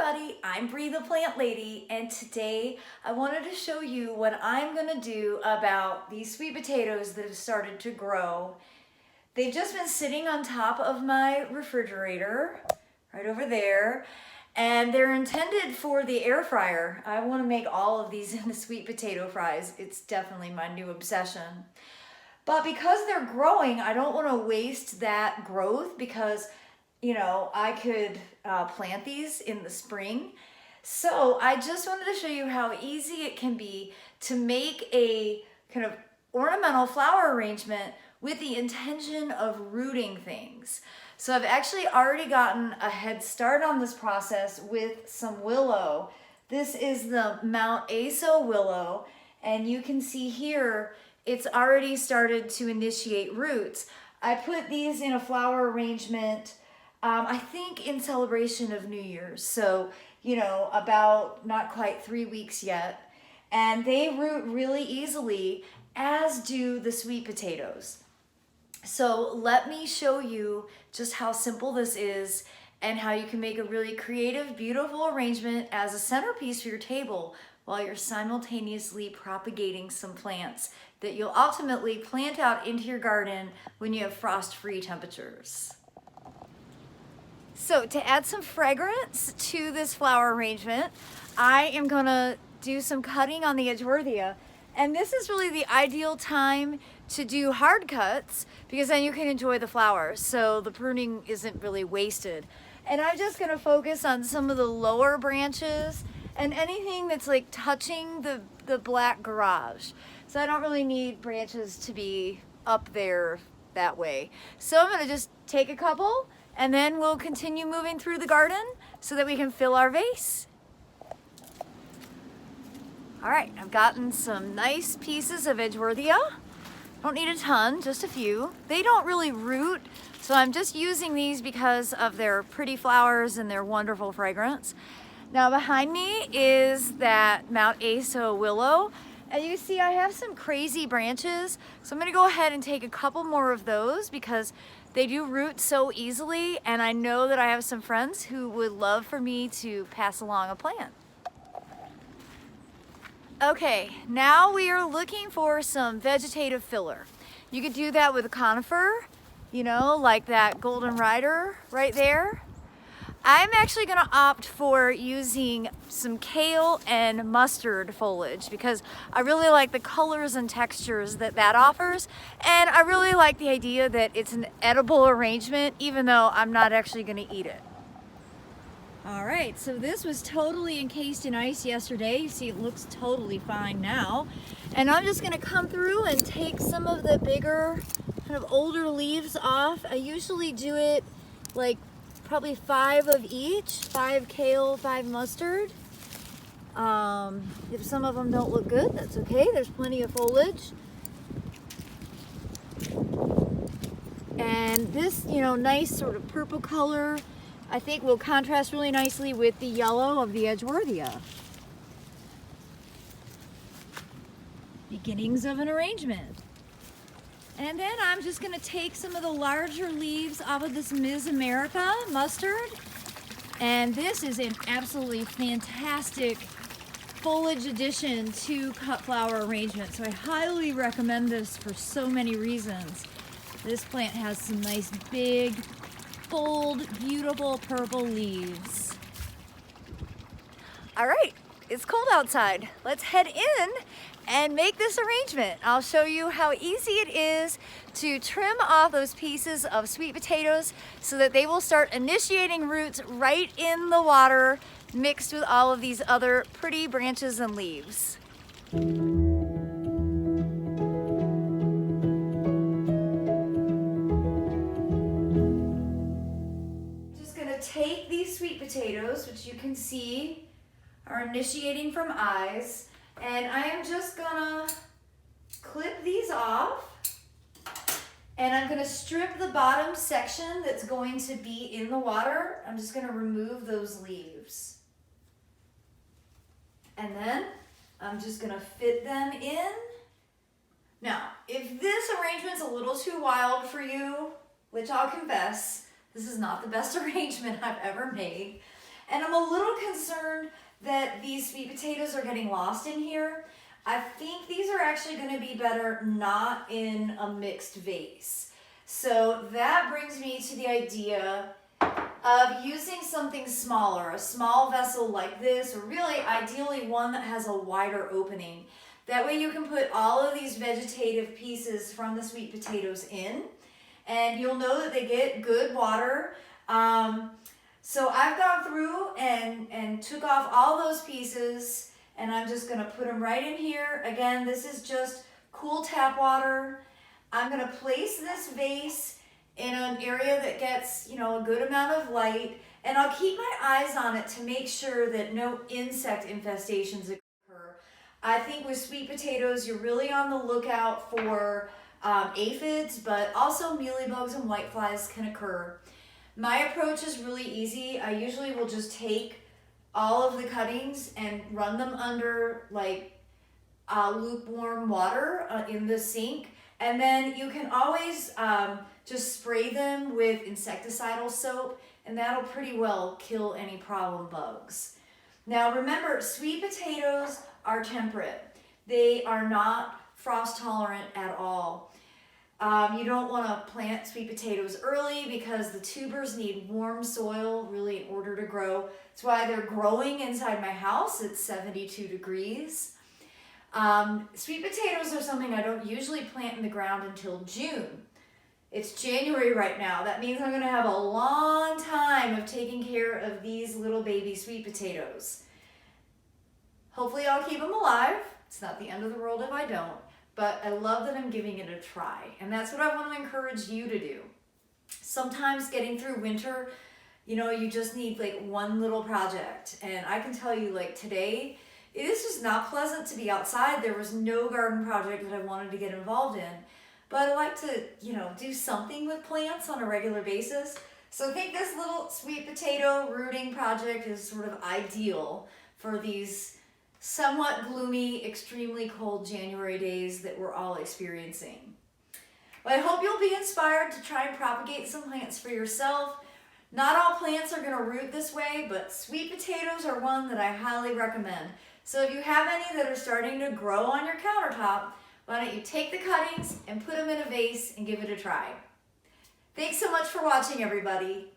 everybody, I'm Bree the Plant Lady, and today I wanted to show you what I'm gonna do about these sweet potatoes that have started to grow. They've just been sitting on top of my refrigerator, right over there, and they're intended for the air fryer. I wanna make all of these into sweet potato fries. It's definitely my new obsession. But because they're growing, I don't wanna waste that growth because I could plant these in the spring. So I just wanted to show you how easy it can be to make a kind of ornamental flower arrangement with the intention of rooting things. So I've actually already gotten a head start on this process with some willow. This is the Mount Aso willow, and you can see here it's already started to initiate roots. I put these in a flower arrangement I think in celebration of New Year's. So, about not quite 3 weeks yet. And they root really easily, as do the sweet potatoes. So let me show you just how simple this is and how you can make a really creative, beautiful arrangement as a centerpiece for your table while you're simultaneously propagating some plants that you'll ultimately plant out into your garden when you have frost-free temperatures. So to add some fragrance to this flower arrangement, I am gonna do some cutting on the Edgeworthia. And this is really the ideal time to do hard cuts because then you can enjoy the flowers. So the pruning isn't really wasted. And I'm just gonna focus on some of the lower branches and anything that's like touching the black garage. So I don't really need branches to be up there that way. So I'm gonna just take a couple and then we'll continue moving through the garden so that we can fill our vase. All right, I've gotten some nice pieces of Edgeworthia. Don't need a ton, just a few. They don't really root, so I'm just using these because of their pretty flowers and their wonderful fragrance. Now behind me is that Mount Aso willow. And you see I have some crazy branches, so I'm gonna go ahead and take a couple more of those because they do root so easily, and I know that I have some friends who would love for me to pass along a plant. Okay, now we are looking for some vegetative filler. You could do that with a conifer, like that golden rider right there. I'm actually gonna opt for using some kale and mustard foliage because I really like the colors and textures that offers, and I really like the idea that it's an edible arrangement even though I'm not actually gonna eat it. All right, so this was totally encased in ice yesterday. You see it looks totally fine now. And I'm just gonna come through and take some of the bigger, kind of older leaves off. I usually do it like probably 5 of each, 5 kale, 5 mustard. If some of them don't look good, that's okay. There's plenty of foliage. And this, nice sort of purple color, I think will contrast really nicely with the yellow of the Edgeworthia. Beginnings of an arrangement. And then I'm just gonna take some of the larger leaves off of this Ms. America mustard. And this is an absolutely fantastic foliage addition to cut flower arrangement. So I highly recommend this for so many reasons. This plant has some nice big, bold, beautiful purple leaves. All right, it's cold outside. Let's head in and make this arrangement. I'll show you how easy it is to trim off those pieces of sweet potatoes so that they will start initiating roots right in the water mixed with all of these other pretty branches and leaves. Just gonna take these sweet potatoes, which you can see are initiating from eyes, and I am just gonna clip these off, and I'm gonna strip the bottom section that's going to be in the water. I'm just gonna remove those leaves. And then I'm just gonna fit them in. Now, if this arrangement's a little too wild for you, which I'll confess, this is not the best arrangement I've ever made. And I'm a little concerned that these sweet potatoes are getting lost in here. I think these are actually going to be better not in a mixed vase. So that brings me to the idea of using something smaller, a small vessel like this, or really ideally one that has a wider opening. That way you can put all of these vegetative pieces from the sweet potatoes in, and you'll know that they get good water. So I've gone through and took off all those pieces, and I'm just gonna put them right in here. Again, this is just cool tap water. I'm gonna place this vase in an area that gets, a good amount of light, and I'll keep my eyes on it to make sure that no insect infestations occur. I think with sweet potatoes, you're really on the lookout for aphids, but also mealybugs and whiteflies can occur. My approach is really easy. I usually will just take all of the cuttings and run them under lukewarm water in the sink. And then you can always just spray them with insecticidal soap, and that'll pretty well kill any problem bugs. Now remember, sweet potatoes are temperate. They are not frost tolerant at all. You don't want to plant sweet potatoes early because the tubers need warm soil really in order to grow. That's why they're growing inside my house at 72 degrees. Sweet potatoes are something I don't usually plant in the ground until June. It's January right now. That means I'm going to have a long time of taking care of these little baby sweet potatoes. Hopefully I'll keep them alive. It's not the end of the world if I don't. But I love that I'm giving it a try. And that's what I want to encourage you to do. Sometimes getting through winter, you just need one little project. And I can tell you today, it is just not pleasant to be outside. There was no garden project that I wanted to get involved in. But I like to, do something with plants on a regular basis. So I think this little sweet potato rooting project is sort of ideal for these somewhat gloomy, extremely cold January days that we're all experiencing. Well, I hope you'll be inspired to try and propagate some plants for yourself. Not all plants are going to root this way, but sweet potatoes are one that I highly recommend. So if you have any that are starting to grow on your countertop, why don't you take the cuttings and put them in a vase and give it a try. Thanks so much for watching, everybody.